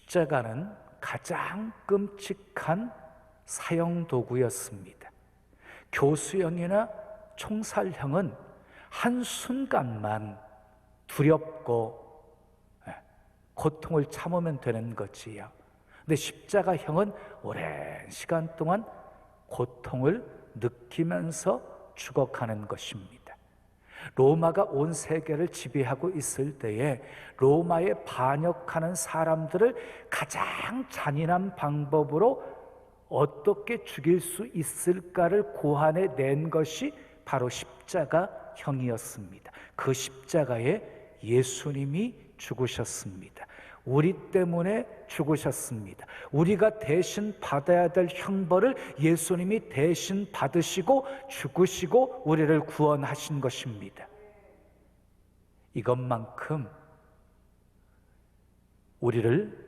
십자가는 가장 끔찍한 사형도구였습니다. 교수형이나 총살형은 한순간만 두렵고 고통을 참으면 되는 거지요. 근데 십자가형은 오랜 시간 동안 고통을 느끼면서 죽어가는 것입니다. 로마가 온 세계를 지배하고 있을 때에 로마에 반역하는 사람들을 가장 잔인한 방법으로 어떻게 죽일 수 있을까를 고안해 낸 것이 바로 십자가형이었습니다. 그 십자가에 예수님이 죽으셨습니다. 우리 때문에 죽으셨습니다. 우리가 대신 받아야 될 형벌을 예수님이 대신 받으시고 죽으시고 우리를 구원하신 것입니다. 이것만큼 우리를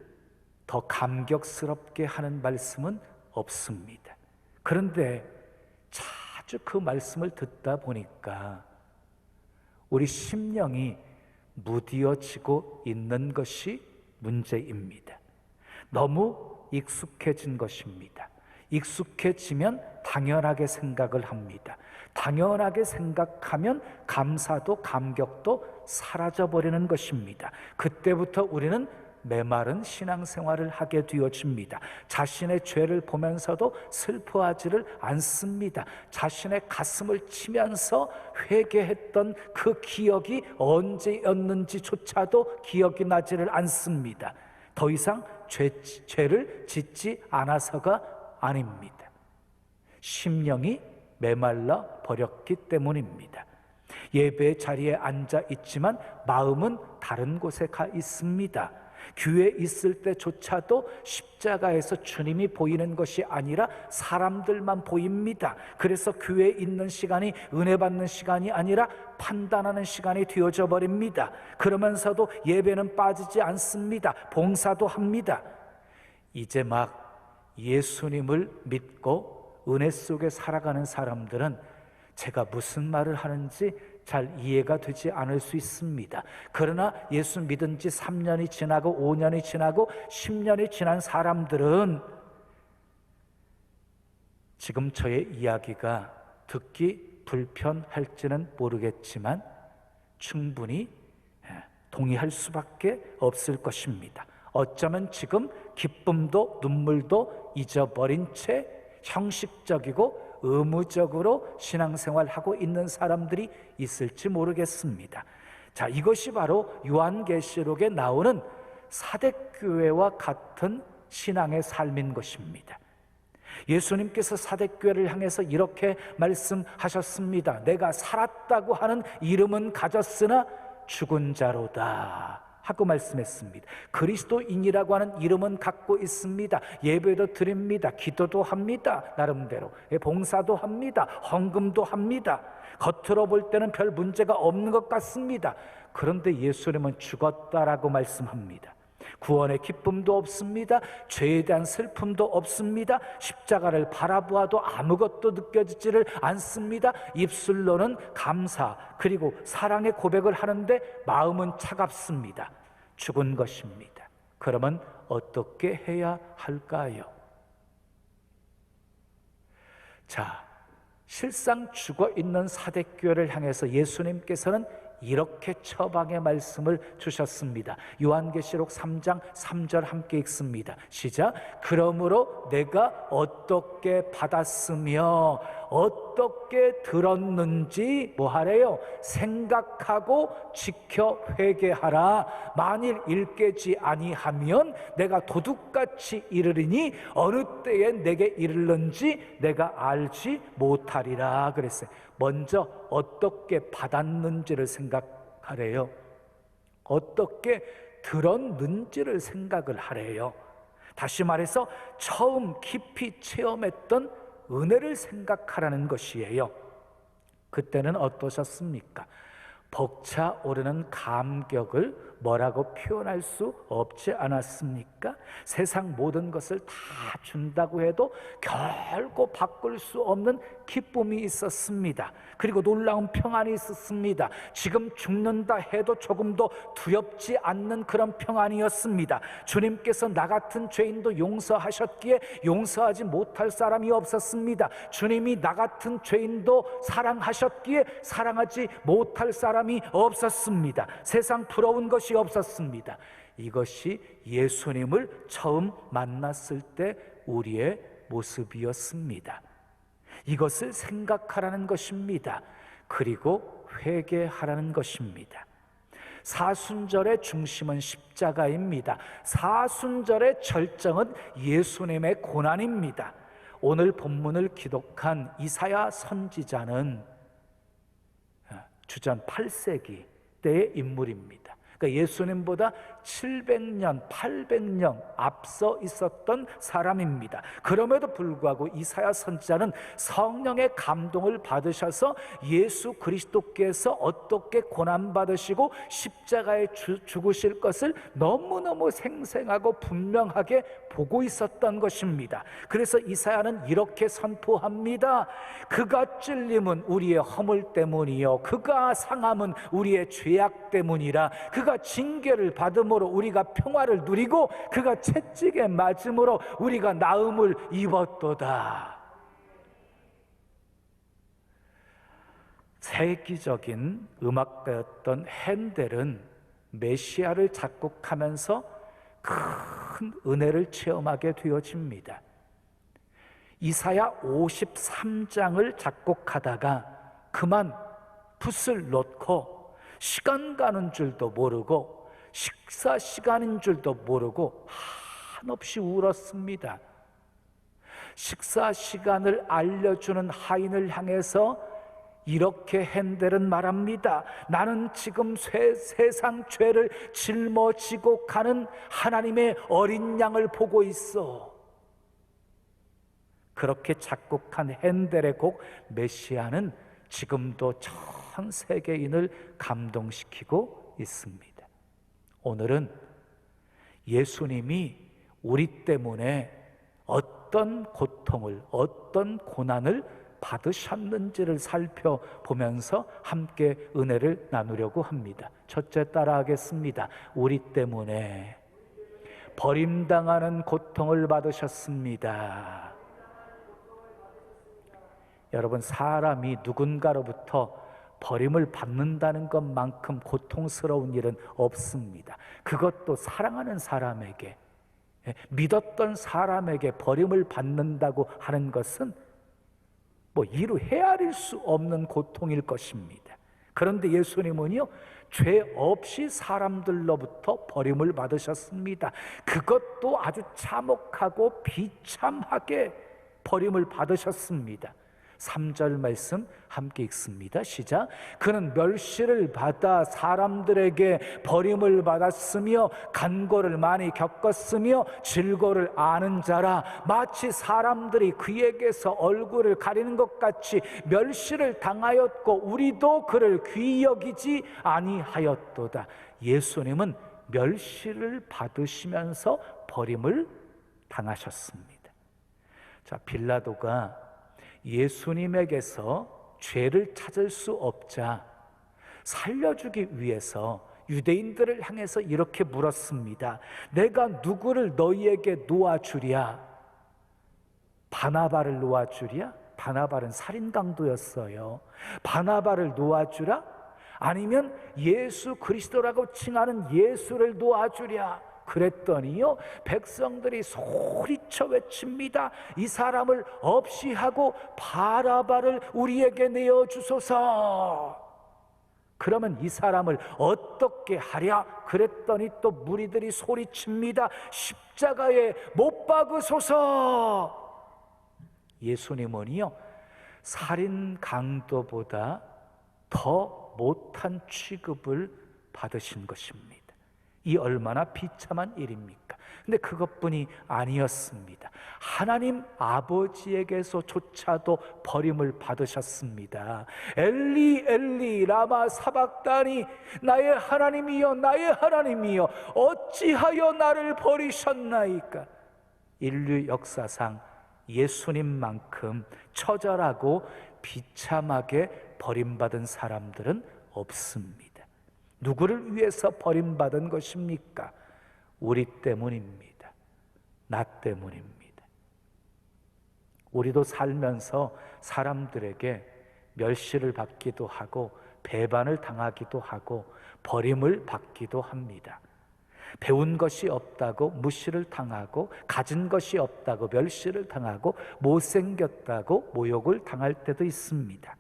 더 감격스럽게 하는 말씀은 없습니다. 그런데 자주 그 말씀을 듣다 보니까 우리 심령이 무디어지고 있는 것이 문제입니다. 너무 익숙해진 것입니다. 익숙해지면 당연하게 생각을 합니다. 당연하게 생각하면 감사도 감격도 사라져버리는 것입니다. 그때부터 우리는 메마른 신앙생활을 하게 되어집니다. 자신의 죄를 보면서도 슬퍼하지를 않습니다. 자신의 가슴을 치면서 회개했던 그 기억이 언제였는지조차도 기억이 나지를 않습니다. 더 이상 죄를 짓지 않아서가 아닙니다. 심령이 메말라 버렸기 때문입니다. 예배의 자리에 앉아 있지만 마음은 다른 곳에 가 있습니다. 교회에 있을 때조차도 십자가에서 주님이 보이는 것이 아니라 사람들만 보입니다. 그래서 교회에 있는 시간이 은혜 받는 시간이 아니라 판단하는 시간이 되어져 버립니다. 그러면서도 예배는 빠지지 않습니다. 봉사도 합니다. 이제 막 예수님을 믿고 은혜 속에 살아가는 사람들은 제가 무슨 말을 하는지 잘 이해가 되지 않을 수 있습니다. 그러나 예수 믿은 지 3년이 지나고 5년이 지나고 10년이 지난 사람들은 지금 저의 이야기가 듣기 불편할지는 모르겠지만 충분히 동의할 수밖에 없을 것입니다. 어쩌면 지금 기쁨도 눈물도 잊어버린 채 형식적이고 의무적으로 신앙생활하고 있는 사람들이 있을지 모르겠습니다. 자, 이것이 바로 요한계시록에 나오는 사대교회와 같은 신앙의 삶인 것입니다. 예수님께서 사대교회를 향해서 이렇게 말씀하셨습니다. 내가 살았다고 하는 이름은 가졌으나 죽은 자로다 하고 말씀했습니다. 그리스도인이라고 하는 이름은 갖고 있습니다. 예배도 드립니다. 기도도 합니다. 나름대로 봉사도 합니다. 헌금도 합니다. 겉으로 볼 때는 별 문제가 없는 것 같습니다. 그런데 예수님은 죽었다라고 말씀합니다. 구원의 기쁨도 없습니다. 죄에 대한 슬픔도 없습니다. 십자가를 바라보아도 아무것도 느껴지지를 않습니다. 입술로는 감사 그리고 사랑의 고백을 하는데 마음은 차갑습니다. 죽은 것입니다. 그러면 어떻게 해야 할까요? 자, 실상 죽어있는 사대교회를 향해서 예수님께서는 이렇게 처방의 말씀을 주셨습니다. 요한계시록 3장 3절 함께 읽습니다. 시작. 그러므로 내가 어떻게 받았으며 어떻게 들었는지 뭐하래요? 생각하고 지켜 회개하라. 만일 일깨지 아니하면 내가 도둑같이 이르리니 어느 때에 내게 이르는지 내가 알지 못하리라 그랬어요. 먼저 어떻게 받았는지를 생각하래요. 어떻게 들었는지를 생각을 하래요. 다시 말해서 처음 깊이 체험했던 은혜를 생각하라는 것이에요. 그때는 어떠셨습니까? 벅차오르는 감격을 뭐라고 표현할 수 없지 않았습니까? 세상 모든 것을 다 준다고 해도 결코 바꿀 수 없는 기쁨이 있었습니다. 그리고 놀라운 평안이 있었습니다. 지금 죽는다 해도 조금도 두렵지 않는 그런 평안이었습니다. 주님께서 나 같은 죄인도 용서하셨기에 용서하지 못할 사람이 없었습니다. 주님이 나 같은 죄인도 사랑하셨기에 사랑하지 못할 사람이 없었습니다. 세상 부러운 것이 없었습니다. 이것이 예수님을 처음 만났을 때 우리의 모습이었습니다. 이것을 생각하라는 것입니다. 그리고 회개하라는 것입니다. 사순절의 중심은 십자가입니다. 사순절의 절정은 예수님의 고난입니다. 오늘 본문을 기록한 이사야 선지자는 주전 8세기 때의 인물입니다. 그러니까 예수님보다 700년, 800년 앞서 있었던 사람입니다. 그럼에도 불구하고 이사야 선지자는 성령의 감동을 받으셔서 예수 그리스도께서 어떻게 고난받으시고 십자가에 죽으실 것을 너무너무 생생하고 분명하게 보고 있었던 것입니다. 그래서 이사야는 이렇게 선포합니다. 그가 찔림은 우리의 허물 때문이요 그가 상함은 우리의 죄악 때문이라. 그가 징계를 받음으로 우리가 평화를 누리고 그가 채찍에 맞음으로 우리가 나음을 입었도다. 세기적인 음악가였던 핸델은 메시아를 작곡하면서 큰 은혜를 체험하게 되어집니다. 이사야 53장을 작곡하다가 그만 붓을 놓고 시간 가는 줄도 모르고 식사 시간인 줄도 모르고 한없이 울었습니다. 식사 시간을 알려주는 하인을 향해서 이렇게 핸델은 말합니다. 나는 지금 세상 죄를 짊어지고 가는 하나님의 어린 양을 보고 있어. 그렇게 작곡한 핸델의 곡 메시아는 지금도 전 세계인을 감동시키고 있습니다. 오늘은 예수님이 우리 때문에 어떤 고통을, 어떤 고난을 받으셨는지를 살펴보면서 함께 은혜를 나누려고 합니다. 첫째 따라하겠습니다. 우리 때문에 버림당하는 고통을 받으셨습니다. 여러분, 사람이 누군가로부터 버림을 받는다는 것만큼 고통스러운 일은 없습니다. 그것도 사랑하는 사람에게, 믿었던 사람에게 버림을 받는다고 하는 것은 이루 헤아릴 수 없는 고통일 것입니다. 그런데 예수님은요, 죄 없이 사람들로부터 버림을 받으셨습니다. 그것도 아주 참혹하고 비참하게 버림을 받으셨습니다. 3절 말씀 함께 읽습니다. 시작. 그는 멸시를 받아 사람들에게 버림을 받았으며 간고를 많이 겪었으며 질고를 아는 자라. 마치 사람들이 그에게서 얼굴을 가리는 것 같이 멸시를 당하였고 우리도 그를 귀히 여기지 아니하였도다. 예수님은 멸시를 받으시면서 버림을 당하셨습니다. 자, 빌라도가 예수님에게서 죄를 찾을 수 없자 살려주기 위해서 유대인들을 향해서 이렇게 물었습니다. 내가 누구를 너희에게 놓아주랴? 바나바를 놓아주랴? 바나바는 살인강도였어요. 바나바를 놓아주라? 아니면 예수 그리스도라고 칭하는 예수를 놓아주랴? 그랬더니요, 백성들이 소리쳐 외칩니다. 이 사람을 없이 하고 바라바를 우리에게 내어주소서. 그러면 이 사람을 어떻게 하랴? 그랬더니 또 무리들이 소리칩니다. 십자가에 못 박으소서. 예수님은요, 살인 강도보다 더 못한 취급을 받으신 것입니다. 이 얼마나 비참한 일입니까? 근데 그것뿐이 아니었습니다. 하나님 아버지에게서조차도 버림을 받으셨습니다. 엘리 엘리 라마 사박다니, 나의 하나님이여 나의 하나님이여 어찌하여 나를 버리셨나이까? 인류 역사상 예수님만큼 처절하고 비참하게 버림받은 사람들은 없습니다. 누구를 위해서 버림받은 것입니까? 우리 때문입니다. 나 때문입니다. 우리도 살면서 사람들에게 멸시를 받기도 하고 배반을 당하기도 하고 버림을 받기도 합니다. 배운 것이 없다고 무시를 당하고, 가진 것이 없다고 멸시를 당하고, 못생겼다고 모욕을 당할 때도 있습니다.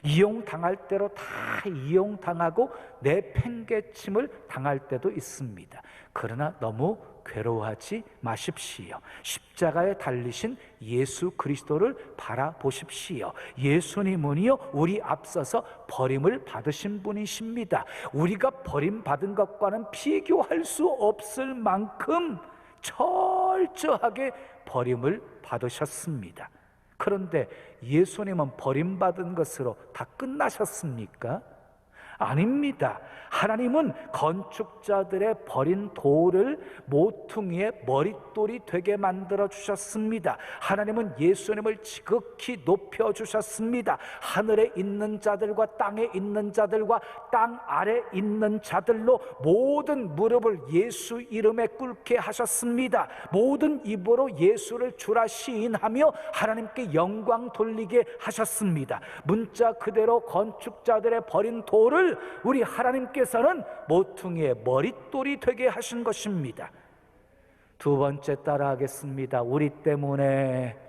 이용당할 대로 다 이용당하고 내팽개침을 당할 때도 있습니다. 그러나 너무 괴로워하지 마십시오. 십자가에 달리신 예수 그리스도를 바라보십시오. 예수님은요, 우리 앞서서 버림을 받으신 분이십니다. 우리가 버림받은 것과는 비교할 수 없을 만큼 철저하게 버림을 받으셨습니다. 그런데 예수님은 버림받은 것으로 다 끝나셨습니까? 아닙니다. 하나님은 건축자들의 버린 돌을 모퉁이의 머릿돌이 되게 만들어 주셨습니다. 하나님은 예수님을 지극히 높여 주셨습니다. 하늘에 있는 자들과 땅에 있는 자들과 땅 아래 있는 자들로 모든 무릎을 예수 이름에 꿇게 하셨습니다. 모든 입으로 예수를 주라 시인하며 하나님께 영광 돌리게 하셨습니다. 문자 그대로 건축자들의 버린 돌을 우리 하나님께서는 모퉁이의 머릿돌이 되게 하신 것입니다. 두 번째 따라하겠습니다. 우리 때문에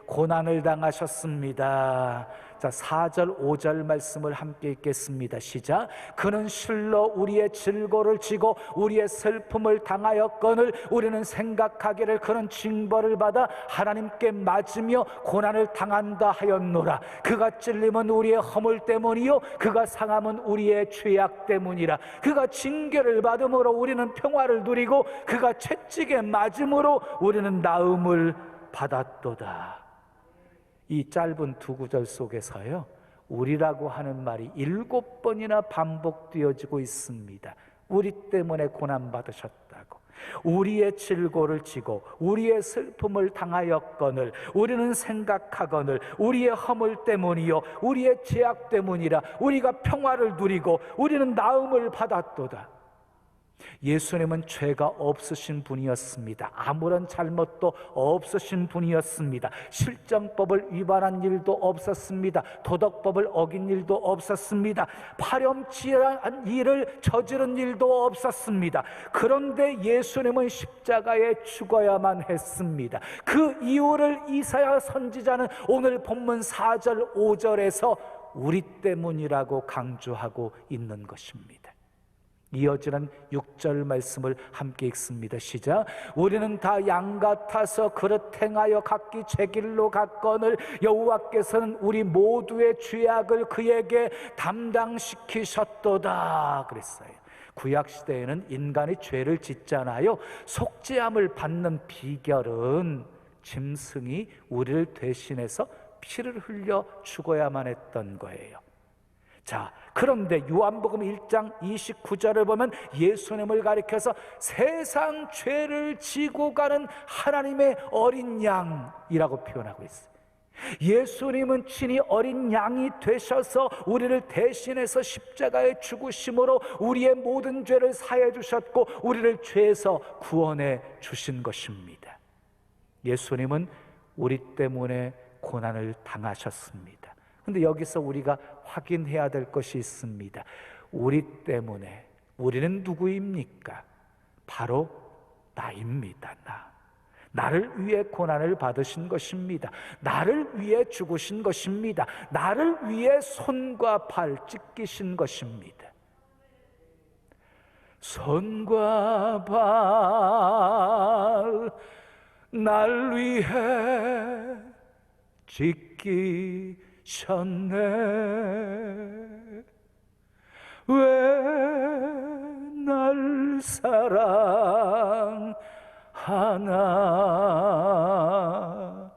고난을 당하셨습니다. 자, 4절 5절 말씀을 함께 읽겠습니다. 시작. 그는 실로 우리의 질고를 지고 우리의 슬픔을 당하였거늘 우리는 생각하기를 그는 징벌을 받아 하나님께 맞으며 고난을 당한다 하였노라. 그가 찔림은 우리의 허물 때문이요 그가 상함은 우리의 죄악 때문이라. 그가 징계를 받음으로 우리는 평화를 누리고 그가 채찍에 맞음으로 우리는 나음을 받았도다. 이 짧은 두 구절 속에서요, 우리라고 하는 말이 7번이나 반복되어지고 있습니다. 우리 때문에 고난받으셨다고, 우리의 질고를 지고 우리의 슬픔을 당하였거늘 우리는 생각하거늘 우리의 허물 때문이요 우리의 죄악 때문이라. 우리가 평화를 누리고 우리는 나음을 받았도다. 예수님은 죄가 없으신 분이었습니다. 아무런 잘못도 없으신 분이었습니다. 실정법을 위반한 일도 없었습니다. 도덕법을 어긴 일도 없었습니다. 파렴치한 일을 저지른 일도 없었습니다. 그런데 예수님은 십자가에 죽어야만 했습니다. 그 이유를 이사야 선지자는 오늘 본문 4절 5절에서 우리 때문이라고 강조하고 있는 것입니다. 이어지는 6절 말씀을 함께 읽습니다. 시작. 우리는 다 양 같아서 그릇 행하여 각기 제 길로 갔거늘 여호와께서는 우리 모두의 죄악을 그에게 담당시키셨도다 그랬어요. 구약시대에는 인간이 죄를 짓잖아요. 속죄함을 받는 비결은 짐승이 우리를 대신해서 피를 흘려 죽어야만 했던 거예요. 자, 그런데 요한복음 1장 29절을 보면 예수님을 가리켜서 세상 죄를 지고 가는 하나님의 어린 양이라고 표현하고 있어요. 예수님은 친히 어린 양이 되셔서 우리를 대신해서 십자가에 죽으심으로 우리의 모든 죄를 사해 주셨고 우리를 죄에서 구원해 주신 것입니다. 예수님은 우리 때문에 고난을 당하셨습니다. 그런데 여기서 우리가 확인해야 될 것이 있습니다. 우리 때문에, 우리는 누구입니까? 바로 나입니다. 나를 위해 고난을 받으신 것입니다. 나를 위해 죽으신 것입니다. 나를 위해 손과 발 찢기신 것입니다. 손과 발 날 위해 찢기셨네. 왜 날 사랑하나.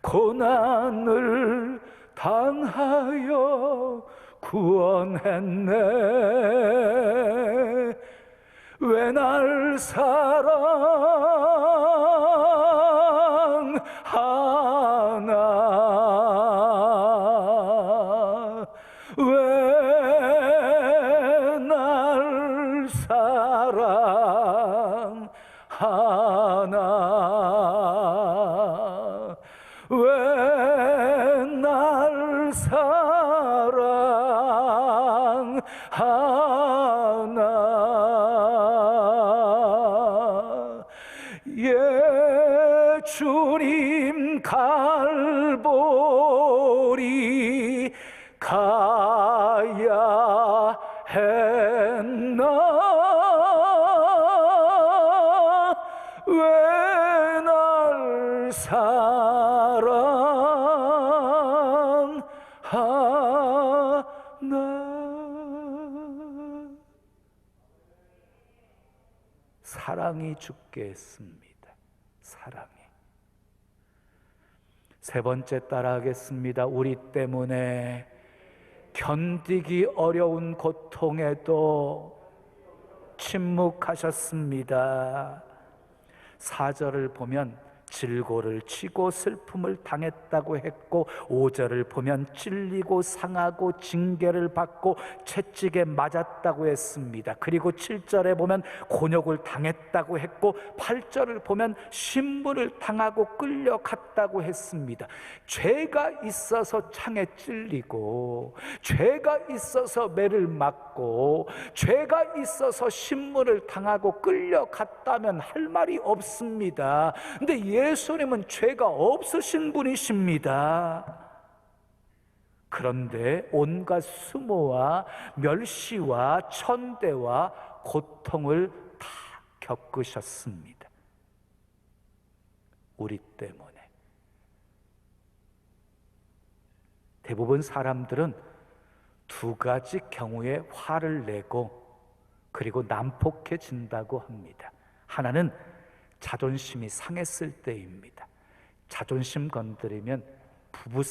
고난을 당하여 구원했네. 왜 날 사랑하나. 하나. 예, 주님 갈보리 가야 했나? 왜 날 사랑하나? 사랑이 죽게 했습니다. 사랑이. 세 번째 따라하겠습니다. 우리 때문에 견디기 어려운 고통에도 침묵하셨습니다. 4절을 보면 질고를 치고 슬픔을 당했다고 했고, 5절을 보면 찔리고 상하고 징계를 받고 채찍에 맞았다고 했습니다. 그리고 7절에 보면 곤욕을 당했다고 했고, 8절을 보면 신문을 당하고 끌려갔다고 했습니다. 죄가 있어서 창에 찔리고, 죄가 있어서 매를 맞고, 죄가 있어서 신문을 당하고 끌려갔다면 할 말이 없습니다. 근데 예수님은 죄가 없으신 분이십니다. 그런데 온갖 수모와 멸시와 천대와 고통을 다 겪으셨습니다. 우리 때문에. 대부분 사람들은 두 가지 경우에 화를 내고 그리고 난폭해진다고 합니다. 하나는 자존심이 상했을 때입니다. 자존심 건드리면 부부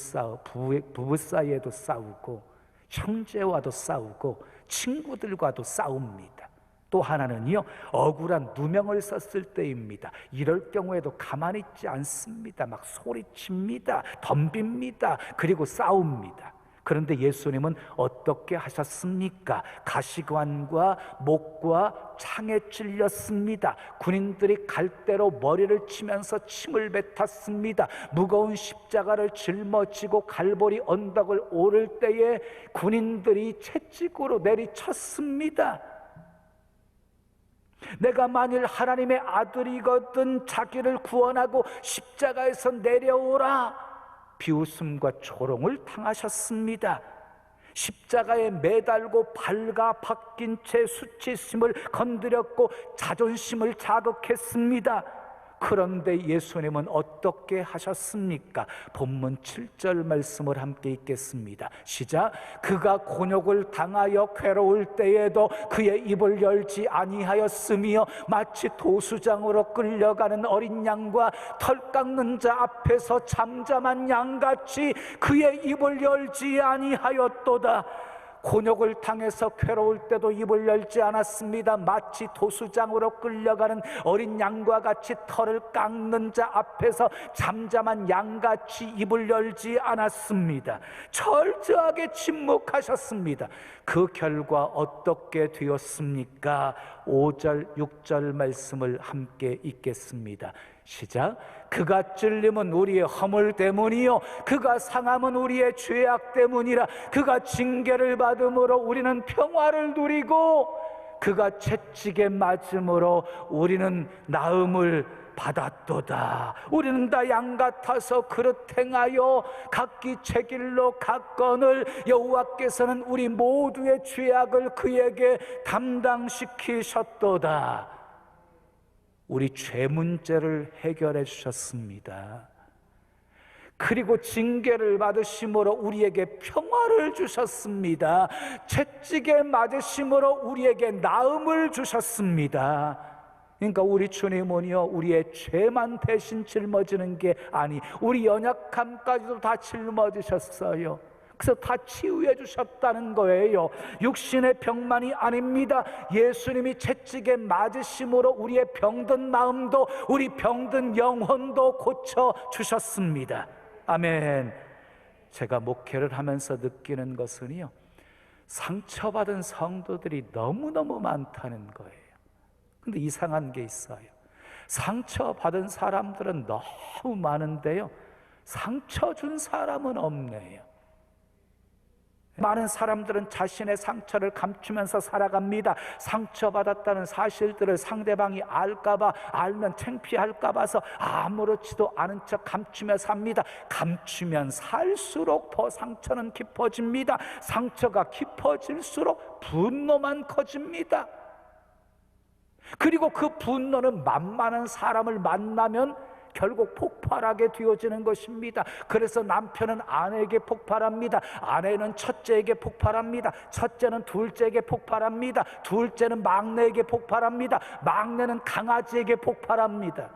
사이에도 싸우고, 형제와도 싸우고, 친구들과도 싸웁니다. 또 하나는요, 억울한 누명을 썼을 때입니다. 이럴 경우에도 가만히 있지 않습니다. 막 소리칩니다. 덤빕니다. 그리고 싸웁니다. 그런데 예수님은 어떻게 하셨습니까? 가시관과 목과 창에 찔렸습니다. 군인들이 갈대로 머리를 치면서 침을 뱉었습니다. 무거운 십자가를 짊어지고 갈보리 언덕을 오를 때에 군인들이 채찍으로 내리쳤습니다. 내가 만일 하나님의 아들이거든 자기를 구원하고 십자가에서 내려오라. 비웃음과 조롱을 당하셨습니다. 십자가에 매달고 발가 바뀐 채 수치심을 건드렸고 자존심을 자극했습니다. 그런데 예수님은 어떻게 하셨습니까? 본문 7절 말씀을 함께 읽겠습니다. 시작. 그가 곤욕을 당하여 괴로울 때에도 그의 입을 열지 아니하였으며 마치 도수장으로 끌려가는 어린 양과 털 깎는 자 앞에서 잠잠한 양같이 그의 입을 열지 아니하였도다. 곤욕을 당해서 괴로울 때도 입을 열지 않았습니다. 마치 도수장으로 끌려가는 어린 양과 같이 털을 깎는 자 앞에서 잠잠한 양같이 입을 열지 않았습니다. 철저하게 침묵하셨습니다. 그 결과 어떻게 되었습니까? 5절, 6절 말씀을 함께 읽겠습니다. 시작. 그가 찔림은 우리의 허물 때문이요 그가 상함은 우리의 죄악 때문이라. 그가 징계를 받음으로 우리는 평화를 누리고 그가 채찍에 맞음으로 우리는 나음을 받았도다. 우리는 다 양 같아서 그릇 행하여 각기 제 길로 갔거늘 여호와께서는 우리 모두의 죄악을 그에게 담당시키셨도다. 우리 죄 문제를 해결해 주셨습니다. 그리고 징계를 받으심으로 우리에게 평화를 주셨습니다. 채찍에 맞으심으로 우리에게 나음을 주셨습니다. 그러니까 우리 주님은요, 우리의 죄만 대신 짊어지는 게 아니, 우리 연약함까지도 다 짊어지셨어요. 그래서 다 치유해 주셨다는 거예요. 육신의 병만이 아닙니다. 예수님이 채찍에 맞으심으로 우리의 병든 마음도 우리 병든 영혼도 고쳐 주셨습니다. 아멘. 제가 목회를 하면서 느끼는 것은요, 상처받은 성도들이 너무너무 많다는 거예요. 근데 이상한 게 있어요. 상처받은 사람들은 너무 많은데요, 상처 준 사람은 없네요. 많은 사람들은 자신의 상처를 감추면서 살아갑니다. 상처받았다는 사실들을 상대방이 알까봐, 알면 창피할까 봐서 아무렇지도 않은 척 감추며 삽니다. 감추면 살수록 더 상처는 깊어집니다. 상처가 깊어질수록 분노만 커집니다. 그리고 그 분노는 만만한 사람을 만나면 결국 폭발하게 되어지는 것입니다. 그래서 남편은 아내에게 폭발합니다. 아내는 첫째에게 폭발합니다. 첫째는 둘째에게 폭발합니다. 둘째는 막내에게 폭발합니다. 막내는 강아지에게 폭발합니다.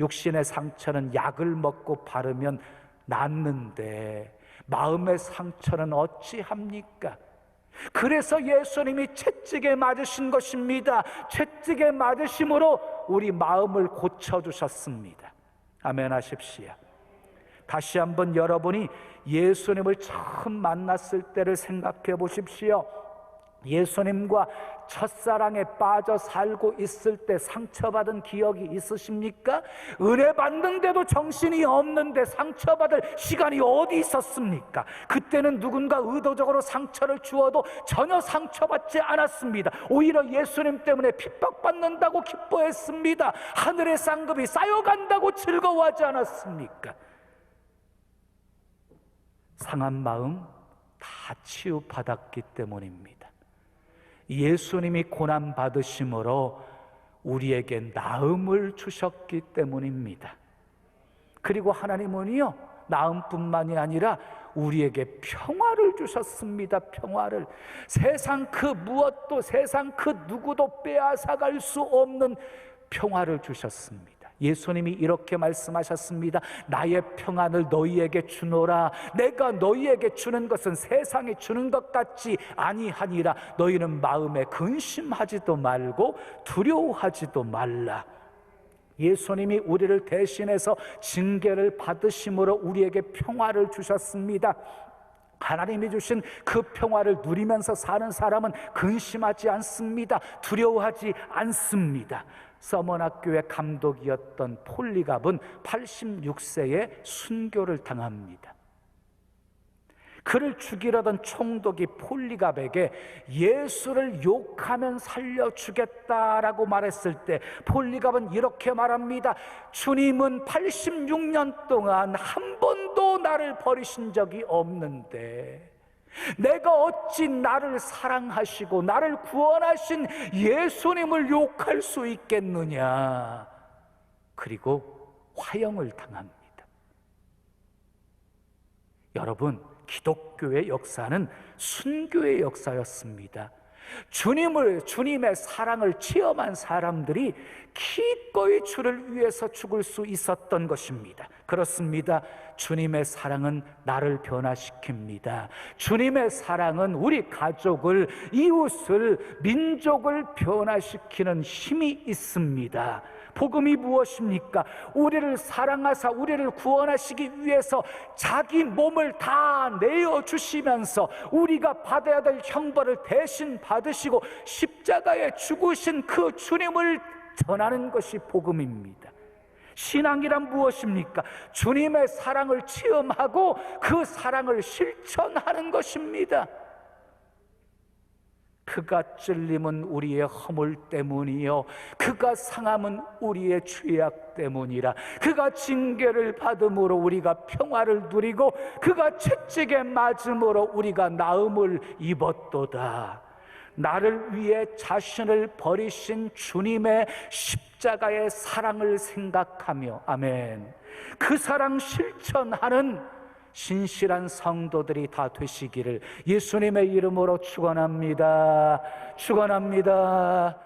육신의 상처는 약을 먹고 바르면 낫는데 마음의 상처는 어찌합니까? 그래서 예수님이 채찍에 맞으신 것입니다. 채찍에 맞으심으로 우리 마음을 고쳐주셨습니다. 아멘 하십시오. 다시 한번 여러분이 예수님을 처음 만났을 때를 생각해 보십시오. 예수님과 첫사랑에 빠져 살고 있을 때 상처받은 기억이 있으십니까? 은혜 받는데도 정신이 없는데 상처받을 시간이 어디 있었습니까? 그때는 누군가 의도적으로 상처를 주어도 전혀 상처받지 않았습니다. 오히려 예수님 때문에 핍박받는다고 기뻐했습니다. 하늘의 쌍급이 쌓여간다고 즐거워하지 않았습니까? 상한 마음 다 치유받았기 때문입니다. 예수님이 고난받으심으로 우리에게 나음을 주셨기 때문입니다. 그리고 하나님은요, 나음뿐만이 아니라 우리에게 평화를 주셨습니다. 평화를. 세상 그 무엇도, 세상 그 누구도 빼앗아갈 수 없는 평화를 주셨습니다. 예수님이 이렇게 말씀하셨습니다. 나의 평안을 너희에게 주노라. 내가 너희에게 주는 것은 세상에 주는 것 같지 아니하니라. 너희는 마음에 근심하지도 말고 두려워하지도 말라. 예수님이 우리를 대신해서 징계를 받으심으로 우리에게 평화를 주셨습니다. 하나님이 주신 그 평화를 누리면서 사는 사람은 근심하지 않습니다. 두려워하지 않습니다. 서머나교회 감독이었던 폴리갑은 86세에 순교를 당합니다. 그를 죽이려던 총독이 폴리갑에게 예수를 욕하면 살려주겠다라고 말했을 때 폴리갑은 이렇게 말합니다. 주님은 86년 동안 한 번도 나를 버리신 적이 없는데 내가 어찌 나를 사랑하시고 나를 구원하신 예수님을 욕할 수 있겠느냐. 그리고 화형을 당합니다. 여러분, 기독교의 역사는 순교의 역사였습니다. 주님의 사랑을 체험한 사람들이 기꺼이 주를 위해서 죽을 수 있었던 것입니다. 그렇습니다. 주님의 사랑은 나를 변화시킵니다. 주님의 사랑은 우리 가족을, 이웃을, 민족을 변화시키는 힘이 있습니다. 복음이 무엇입니까? 우리를 사랑하사 우리를 구원하시기 위해서 자기 몸을 다 내어주시면서 우리가 받아야 될 형벌을 대신 받으시고 십자가에 죽으신 그 주님을 전하는 것이 복음입니다. 신앙이란 무엇입니까? 주님의 사랑을 체험하고 그 사랑을 실천하는 것입니다. 그가 찔림은 우리의 허물 때문이요 그가 상함은 우리의 죄악 때문이라. 그가 징계를 받음으로 우리가 평화를 누리고 그가 채찍에 맞음으로 우리가 나음을 입었도다. 나를 위해 자신을 버리신 주님의 십자가의 사랑을 생각하며, 아멘, 그 사랑 실천하는 신실한 성도들이 다 되시기를 예수님의 이름으로 축원합니다. 축원합니다.